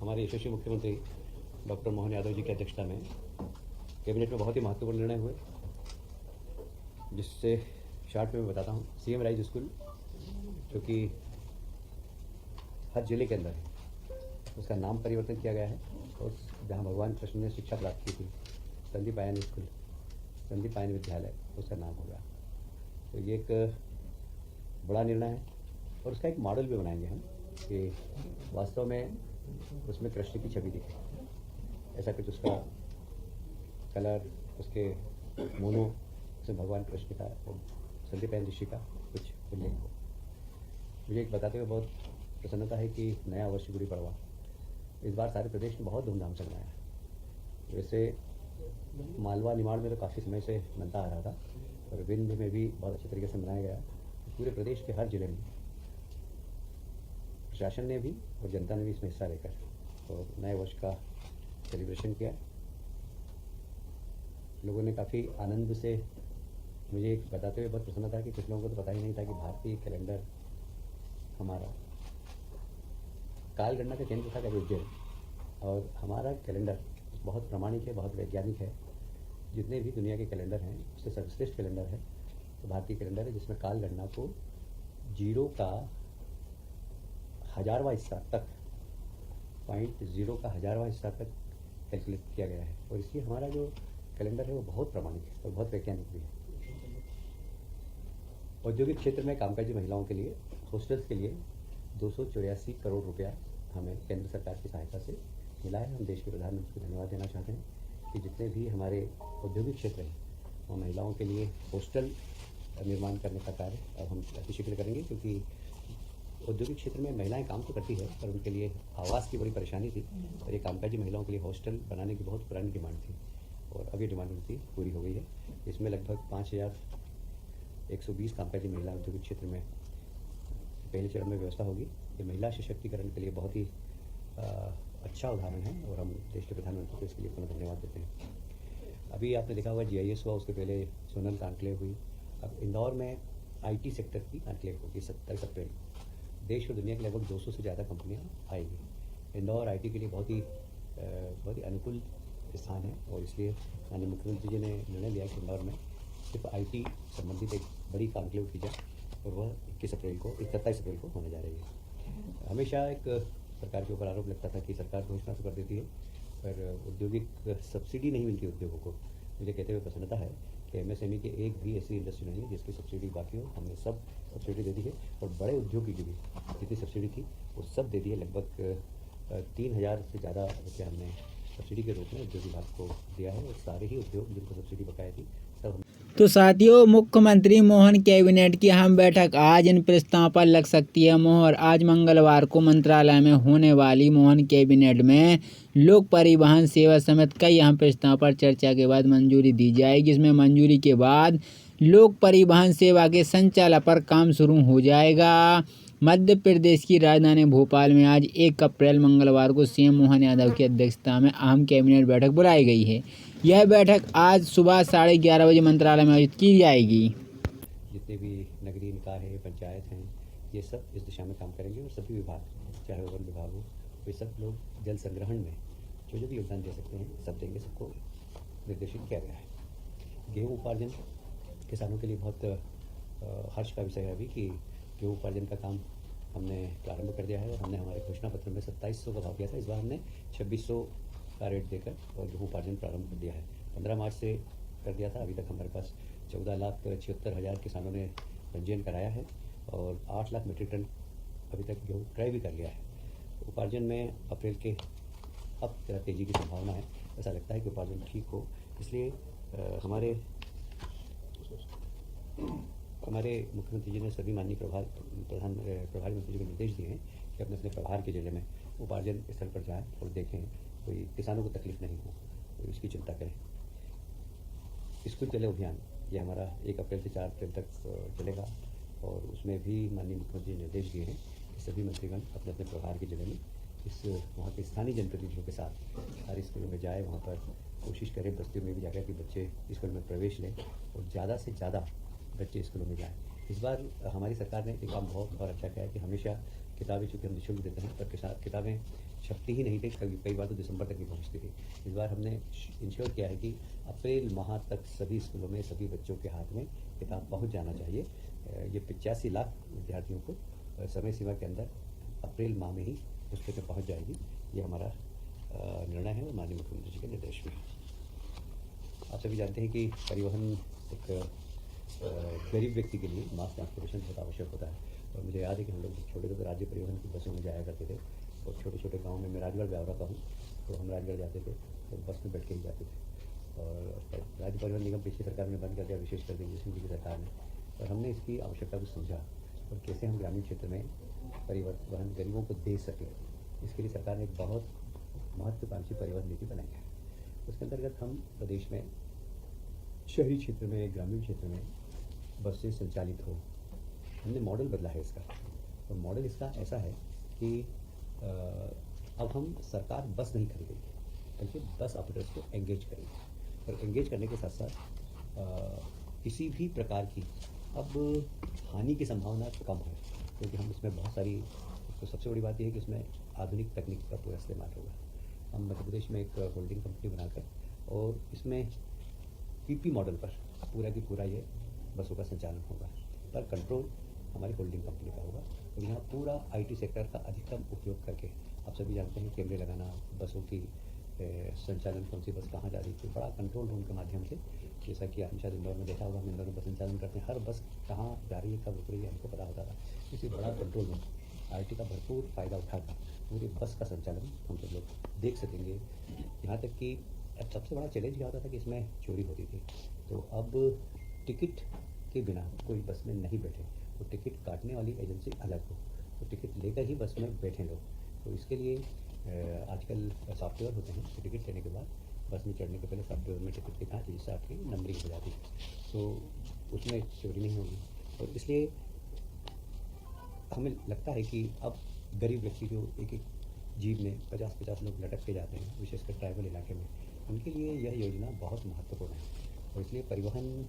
हमारे यशस्वी मुख्यमंत्री डॉक्टर मोहन यादव जी की अध्यक्षता में कैबिनेट में बहुत ही महत्वपूर्ण निर्णय हुए, जिससे शॉर्ट में मैं बताता हूँ। सीएम राइज स्कूल जो कि हर जिले के अंदर है, उसका नाम परिवर्तन किया गया है और जहाँ भगवान कृष्ण ने शिक्षा प्राप्त की थी, Sandeep ion school, Sandeep ion विद्यालय, उसका नाम होगा। तो ये एक बड़ा निर्णय है और उसका एक मॉडल भी बनाएंगे हम कि वास्तव में उसमें कृष्ण की छवि दिखे, ऐसा कुछ उसका कलर, उसके मोनो, उसमें भगवान कृष्ण का और संदीप आयन ऋषि का कुछ उल्लेख हो। मुझे एक बताते हुए बहुत प्रसन्नता है कि नया वर्ष गुड़ी पड़वा इस बार सारे प्रदेश में बहुत धूमधाम से मनाया। वैसे मालवा निमाड़ में तो काफ़ी समय से मनता आ रहा था और विंध्य में भी बहुत अच्छे तरीके से मनाया गया। पूरे प्रदेश के हर जिले में प्रशासन ने भी और जनता ने भी इसमें हिस्सा लेकर और नए वर्ष का सेलिब्रेशन किया। लोगों ने काफ़ी आनंद से, मुझे एक बताते हुए बहुत प्रसन्नता कि कुछ लोगों को तो पता ही नहीं था कि भारतीय कैलेंडर हमारा काल गणना का केंद्र था कभी उज्जैन, और हमारा कैलेंडर बहुत प्रामाणिक है, बहुत वैज्ञानिक है। जितने भी दुनिया के कैलेंडर हैं उससे सर्वश्रेष्ठ कैलेंडर है तो भारतीय कैलेंडर है, जिसमें काल गणना को जीरो का 1000वां हिस्सा तक, 0.0 का 1000वां हिस्सा तक कैलकुलेट किया गया है। और इसलिए हमारा जो कैलेंडर है वो बहुत प्रामाणिक है और बहुत वैज्ञानिक भी है। औद्योगिक क्षेत्र में कामकाजी महिलाओं के लिए हॉस्टल्स के लिए 284 करोड़ रुपया हमें केंद्र सरकार की सहायता से मिला है। हम देश के प्रधानमंत्री को धन्यवाद देना चाहते हैं कि जितने भी हमारे औद्योगिक क्षेत्र हैं वो महिलाओं के लिए हॉस्टल निर्माण करने का कार्य अब हम अतिशीघ्र करेंगे, क्योंकि औद्योगिक क्षेत्र में महिलाएं काम तो करती है पर उनके लिए आवास की बड़ी परेशानी थी और ये कामकाजी महिलाओं के लिए हॉस्टल बनाने की बहुत पुरानी डिमांड थी और अब ये डिमांड उनकी पूरी हो गई है। इसमें लगभग 5120 कामकाजी महिला औद्योगिक क्षेत्र में पहले चरण में व्यवस्था होगी। ये महिला सशक्तिकरण के लिए बहुत ही अच्छा उदाहरण है और हम देश के प्रधानमंत्री को इसके लिए पुनः धन्यवाद देते हैं। अभी आपने देखा होगा GIS हुआ, उसके पहले सोनल कॉन्क्लेव हुई, अब इंदौर में IT सेक्टर की कॉन्क्लेव होगी 27 अप्रैल। देश और दुनिया की लगभग 200 से ज़्यादा कंपनियां आएंगी। इंदौर IT के लिए बहुत ही अनुकूल स्थान है और इसलिए माननीय मुख्यमंत्री जी ने निर्णय लिया कि इंदौर में सिर्फ IT संबंधित एक बड़ी कॉन्क्लेव की जाए और वह 27 अप्रैल को होने जा रही है। हमेशा एक सरकार के ऊपर आरोप लगता था कि सरकार घोषणा तो कर देती है पर औद्योगिक सब्सिडी नहीं मिलती उद्योगों को। मुझे कहते हुए प्रसन्नता है कि MSME की एक भी ऐसी इंडस्ट्री नहीं है जिसकी सब्सिडी बाकी हो। हमने सब सब्सिडी दे दी है और बड़े उद्योग की भी जितनी सब्सिडी थी वो सब दे दी है। लगभग 3000 से ज़्यादा रुपया हमने सब्सिडी के रूप में उद्योग विभाग को दिया है और सारे ही उद्योग जिनको सब्सिडी बकाया थी सब। तो साथियों, मुख्यमंत्री मोहन कैबिनेट की अहम बैठक आज इन प्रस्तावों पर लग सकती है मोहर। आज मंगलवार को मंत्रालय में होने वाली मोहन कैबिनेट में लोक परिवहन सेवा समेत कई अहम प्रस्तावों पर चर्चा के बाद मंजूरी दी जाएगी। इसमें मंजूरी के बाद लोक परिवहन सेवा के संचालन पर काम शुरू हो जाएगा। मध्य प्रदेश की राजधानी भोपाल में आज 1 अप्रैल मंगलवार को CM मोहन यादव की अध्यक्षता में अहम कैबिनेट बैठक बुलाई गई है। यह बैठक आज सुबह 11:30 बजे मंत्रालय में आयोजित की जाएगी। जितने भी नगरीय निकाय हैं, पंचायत हैं, ये सब इस दिशा में काम करेंगे और सभी विभाग, चाहे वन विभाग हो, वे सब लोग जल संग्रहण में जो भी योगदान दे सकते हैं सब देंगे। सबको निर्देशित किया गया है। गेहूँ उपार्जन किसानों के लिए बहुत हर्ष का विषय है अभी कि गेहूँ उपार्जन का काम हमने प्रारंभ कर दिया है और हमने हमारे घोषणा पत्र में 2700 का भाव किया था। इस बार हमने 2600 का रेट देकर और गेहूँ उपार्जन प्रारंभ कर दिया है। 15 मार्च से कर दिया था। अभी तक हमारे पास 14,76,000 किसानों ने पंजीयन कराया है और 8 लाख मीट्रिक टन अभी तक गेहूँ क्रय भी कर लिया है। उपार्जन में अप्रैल के अब ज़रा तेज़ी की संभावना है। ऐसा लगता है कि उपार्जन ठीक हो, इसलिए हमारे मुख्यमंत्री जी ने सभी माननीय प्रभारी मंत्री जी को निर्देश दिए हैं कि अपने अपने प्रभार के जिले में उपार्जन स्थल पर जाएं और देखें कोई किसानों को तकलीफ नहीं हो, तो इसकी चिंता करें। स्कूल चले अभियान ये हमारा 1 अप्रैल से 4 अप्रैल तक चलेगा और उसमें भी माननीय मुख्यमंत्री ने निर्देश दिए हैं कि सभी मंत्रीगण अपने अपने प्रभार के जिले में वहाँ के स्थानीय जनप्रतिनिधियों के साथ सारे स्कूलों में जाए, वहाँ पर कोशिश करें बस्तियों में भी जाकर कि बच्चे स्कूल में प्रवेश लें और ज़्यादा से ज़्यादा बच्चे स्कूलों में जाएँ। इस बार हमारी सरकार ने एक काम बहुत अच्छा किया है कि हमेशा किताबें चूँकि हम निःशुल्क देते हैं, पर किताबें छपती ही नहीं थी, कई बार तो दिसंबर तक नहीं पहुँचती थी। इस बार हमने इंश्योर किया है कि अप्रैल माह तक सभी स्कूलों में सभी बच्चों के हाथ में किताब पहुँच जाना चाहिए। ये 85 लाख विद्यार्थियों को समय सीमा के अंदर अप्रैल माह में ही पुस्तकें पहुँच जाएगी। ये हमारा निर्णय है और माननीय मुख्यमंत्री जी के निर्देश में। आप सभी जानते हैं कि परिवहन एक गरीब व्यक्ति के लिए मास ट्रांसपोर्टेशन बहुत आवश्यक होता है। और मुझे याद है कि हम लोग छोटे थे तो राज्य परिवहन की बसों में जाया करते थे, और छोटे छोटे गाँव में, मैं राजगढ़ ब्यावरा का हूँ, तो हम राजगढ़ जाते थे तो बस में बैठ के ही जाते थे। और राज्य परिवहन निगम पिछली सरकार ने बंद कर दिया, विशेषकर दिग्विजय सिंह जी की सरकार ने, और हमने इसकी आवश्यकता को समझा और कैसे हम ग्रामीण क्षेत्र में परिवहन गरीबों को दे सकें, इसके लिए सरकार ने एक बहुत महत्वाकांक्षी परिवहन नीति बनाई है। उसके अंतर्गत हम प्रदेश में शहरी क्षेत्र में, ग्रामीण क्षेत्र में बसें संचालित हो, हमने मॉडल बदला है इसका। और मॉडल इसका ऐसा है कि अब हम सरकार बस नहीं खरीदेगी, बल्कि बस ऑपरेटर्स को एंगेज करेंगे। और एंगेज करने के साथ साथ किसी भी प्रकार की अब हानि की संभावना कम है, क्योंकि हम इसमें बहुत सारी, तो सबसे बड़ी बात यह है कि इसमें आधुनिक तकनीक का पूरा इस्तेमाल होगा। हम मध्य प्रदेश में एक होल्डिंग कंपनी बनाकर, और इसमें पीपी मॉडल पर पूरा की पूरा ये बसों का संचालन होगा, पर कंट्रोल हमारी होल्डिंग कंपनी का होगा। और यहाँ पूरा आईटी सेक्टर का अधिकतम उपयोग करके, आप सभी जानते हैं, कैमरे लगाना, बसों की संचालन, कौन सी बस कहाँ जा रही थी, बड़ा कंट्रोल रूम के माध्यम से, जैसा कि आपने शायद इंदौर में देखा होगा, हम इंदौर में बस संचालन करते हैं, हर बस कहाँ जा रही है, कब रुक रही है, हमको पता होता था। इसी बड़ा कंट्रोल रूम आईटी का भरपूर फ़ायदा उठाकर पूरे बस का संचालन हम सब लोग देख सकेंगे। यहाँ तक कि अब सबसे बड़ा चैलेंज क्या होता था कि इसमें चोरी होती थी, तो अब टिकट के बिना कोई बस में नहीं बैठे, तो टिकट काटने वाली एजेंसी अलग हो, तो टिकट लेकर ही बस में बैठे लोग। तो इसके लिए आजकल सॉफ्टवेयर होते हैं, तो टिकट लेने के बाद बस में चढ़ने के पहले सॉफ्टवेयर में टिकट दिखा, जिससे आपकी नंबरिंग हो जाती है, तो उसमें चोरी नहीं होगी। और इसलिए हमें लगता है कि अब गरीब व्यक्ति जो एक एक जीप में 50-50 लोग लटक के जाते हैं, विशेषकर ट्राइबल इलाके में, उनके लिए यह योजना बहुत महत्वपूर्ण है। और इसलिए परिवहन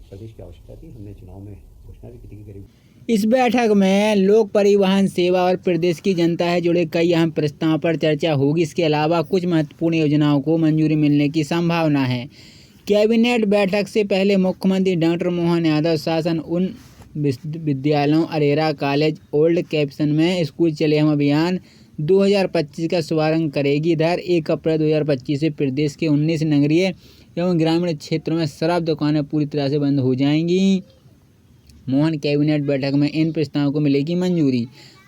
प्रदेश की आवश्यकता थी। हमने चुनाव में घोषणा भी की थी कि गरीब। इस बैठक में लोक परिवहन सेवा और प्रदेश की जनता से जुड़े कई अहम प्रस्तावों पर चर्चा होगी। इसके अलावा कुछ महत्वपूर्ण योजनाओं को मंजूरी मिलने की संभावना है। कैबिनेट बैठक से पहले मुख्यमंत्री डॉक्टर मोहन यादव शासन उन विद्यालयों अरेरा कॉलेज ओल्ड कैप्शन में स्कूल चले हम अभियान 2025 का शुभारंभ करेगी। इधर 1 अप्रैल 2025 से प्रदेश के 19 नगरीय एवं ग्रामीण क्षेत्रों में शराब दुकानें पूरी तरह से बंद हो जाएंगी। मोहन कैबिनेट बैठक में इन प्रस्तावों को मिलेगी मंजूरी।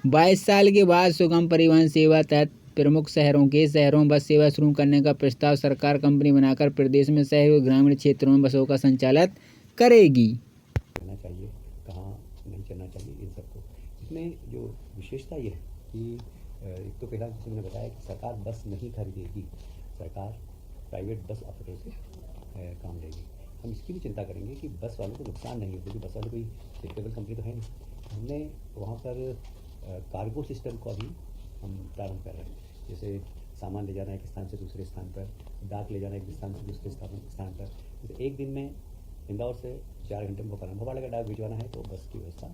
22 साल के बाद सुगम परिवहन सेवा तहत प्रमुख शहरों बस सेवा शुरू करने का प्रस्ताव सरकार कंपनी बनाकर प्रदेश में शहरी और ग्रामीण क्षेत्रों में बसों का संचालन करेगी। चलना चाहिए, कहाँ नहीं चलना चाहिए, इन सबको। इसमें जो विशेषता ये है कि एक तो पहला, जैसे मैंने बताया, कि सरकार बस नहीं खरीदेगी, सरकार प्राइवेट बस ऑपरेटर से काम लेगी। हम इसकी भी चिंता करेंगे कि बस वालों को नुकसान नहीं हो, क्योंकि बस वाले कोई चैरिटेबल कंपनी तो है नहीं। हमने वहाँ पर कार्गो सिस्टम को अभी हम प्रारंभ कर रहे हैं, जैसे सामान ले जाना एक स्थान से दूसरे स्थान पर, डाक ले जाना एक स्थान से दूसरे स्थान पर। जैसे एक दिन में इंदौर से 4 घंटे में भोपाल का डाक भिजवाना है, तो बस की व्यवस्था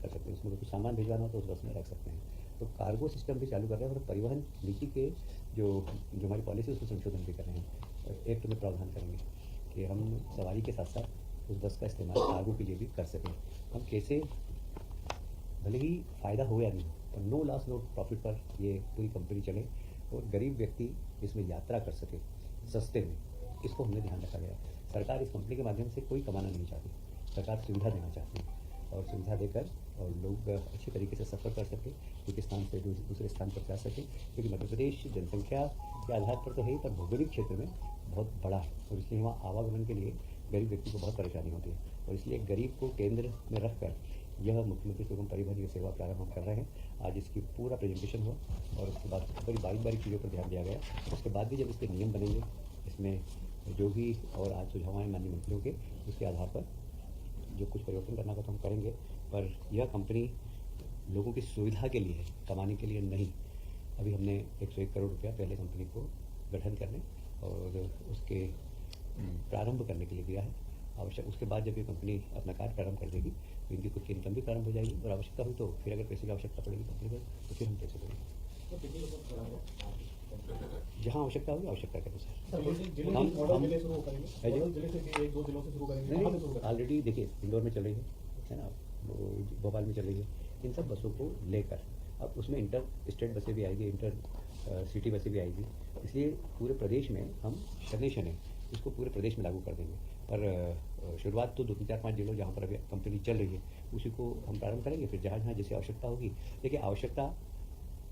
कर सकते हैं। उसमें कुछ सामान भिजवाना हो तो उस बस में रख सकते हैं। तो कार्गो सिस्टम भी चालू कर रहे हैं, और परिवहन नीति के जो हमारी पॉलिसी है उसमें संशोधन भी कर रहे हैं। एक्ट में प्रावधान करेंगे कि हम सवारी के साथ साथ उस बस का इस्तेमाल कार्गो के लिए भी कर सकें। हम कैसे, भले ही फ़ायदा हो या नहीं, पर नो लॉस नो प्रॉफिट पर ये पूरी कंपनी चले और गरीब व्यक्ति इसमें यात्रा कर सके सस्ते में, इसको हमने ध्यान रखा गया। सरकार इस कंपनी के माध्यम से कोई कमाना नहीं चाहती, सरकार सुविधा देना चाहती है, और सुविधा देकर और लोग अच्छे तरीके से सफ़र कर सकें, एक स्थान से दूसरे स्थान पर जा सकें। क्योंकि मध्य प्रदेश जनसंख्या के आधार पर तो है ही, पर भौगोलिक क्षेत्र में बहुत बड़ा है, और इसलिए वहाँ आवागमन के लिए गरीब व्यक्ति को बहुत परेशानी होती है। और इसलिए गरीब को केंद्र में रखकर यह मुख्यमंत्री सुगम परिवहन ये सेवा प्रारंभ हम कर रहे हैं। आज इसकी पूरा प्रेजेंटेशन हुआ, और उसके बाद बड़ी बारीक चीज़ों पर ध्यान दिया गया। उसके बाद भी जब इसके नियम बनेंगे, इसमें जो भी और आज सुझाव आए माननीय मंत्रियों के, उसके आधार पर जो कुछ परिवर्तन करना होगा तो हम करेंगे। पर यह कंपनी लोगों की सुविधा के लिए है, कमाने के लिए नहीं। अभी हमने 101 करोड़ रुपया पहले कंपनी को गठन करने और उसके प्रारंभ करने के लिए दिया है, आवश्यक उसके बाद जब ये कंपनी अपना कार्य प्रारंभ कर देगी तो इनकी खुद की इनकम भी प्रारंभ हो जाएगी और आवश्यकता हुई तो फिर अगर पैसे की आवश्यकता पड़ेगी कंपनी को तो फिर हम पैसे देंगे। जहाँ आवश्यकता होगी आवश्यकता के अनुसार ऑलरेडी देखिए इंदौर में चल रही है ना, वो भोपाल में चल रही है, इन सब बसों को लेकर अब उसमें इंटर स्टेट बसें भी आएगी, इंटर सिटी बसें भी आएगी, इसलिए पूरे प्रदेश में हम शनि इसको पूरे प्रदेश में लागू कर देंगे। पर शुरुआत तो 2-4-5 जिलों जहाँ पर अभी कंपनी चल रही है उसी को हम प्रारंभ करेंगे, फिर जहाँ जहाँ जैसे आवश्यकता होगी। देखिए आवश्यकता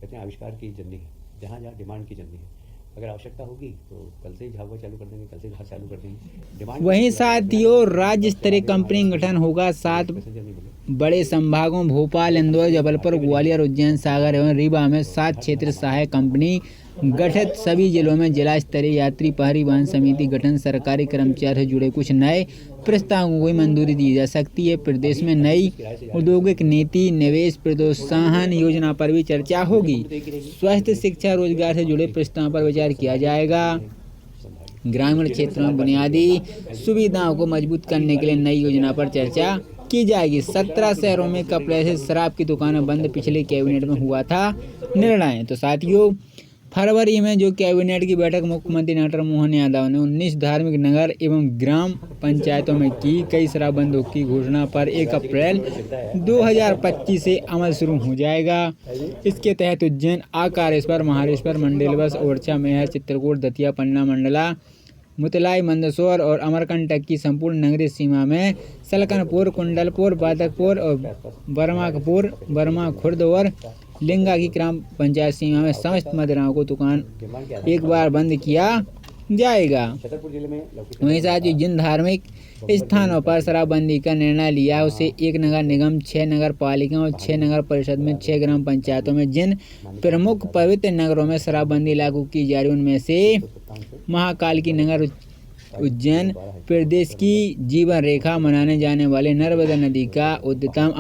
कहते हैं आविष्कार की जननी है, जहाँ जहाँ डिमांड की जननी है। अगर आवश्यकता होगी तो कल से ही झाबुआ चालू कर देंगे, कल से घर चालू कर देंगे। डिमांड वहीं साथियों राज्य स्तरीय कंपनी गठन होगा 7 पैसेंजर नहीं मिले। बड़े संभागों भोपाल, इंदौर, जबलपुर, ग्वालियर, उज्जैन, सागर एवं रीवा में 7 क्षेत्र सहायक कंपनी गठित। सभी जिलों में जिला स्तरीय यात्री परिवहन समिति गठन। सरकारी कर्मचारी से जुड़े कुछ नए प्रस्तावों को मंजूरी दी जा सकती है। प्रदेश में नई औद्योगिक नीति, निवेश प्रोत्साहन योजना पर भी चर्चा होगी। स्वास्थ्य, शिक्षा, रोजगार से जुड़े प्रस्तावों पर विचार किया जाएगा। ग्रामीण क्षेत्रों में बुनियादी सुविधाओं को मजबूत करने के लिए नई योजना पर चर्चा की जाएगी। 17 शहरों में कपड़े से शराब की दुकानें बंद, पिछले कैबिनेट में हुआ था निर्णय। तो साथियों फरवरी में जो कैबिनेट की बैठक मुख्यमंत्री डॉक्टर मोहन यादव ने 19 धार्मिक नगर एवं ग्राम पंचायतों में की। कई शराबबंदी की घोषणा पर 1 अप्रैल 2025 से अमल शुरू हो जाएगा। इसके तहत उज्जैन, आकारेश्वर, महारेश्वर, मंडलेश्वर, ओरछा, मैहर, चित्रकूट, दतिया, पन्ना, मंडला, मुतलाई, मंदसौर और अमरकंटक की संपूर्ण नगरीय सीमा में सलकनपुर, कुंडलपुर, बादकपुर और बर्मा खुर्द और लिंगा की ग्राम पंचायत सीमा में समस्त मदिराओं को दुकान एक बार बंद किया जाएगा। छतरपुर जिले में वहीं साथ ही जिन धार्मिक स्थानों पर शराबबंदी का निर्णय लिया उसे 1 नगर निगम, 6 नगर पालिका और 6 नगर परिषद में 6 ग्राम पंचायतों में जिन प्रमुख पवित्र नगरों में शराबबंदी लागू की जा रही उनमें से महाकाल की नगर उज्जैन, प्रदेश की जीवन रेखा माने जाने वाले नर्मदा नदी का उद्गम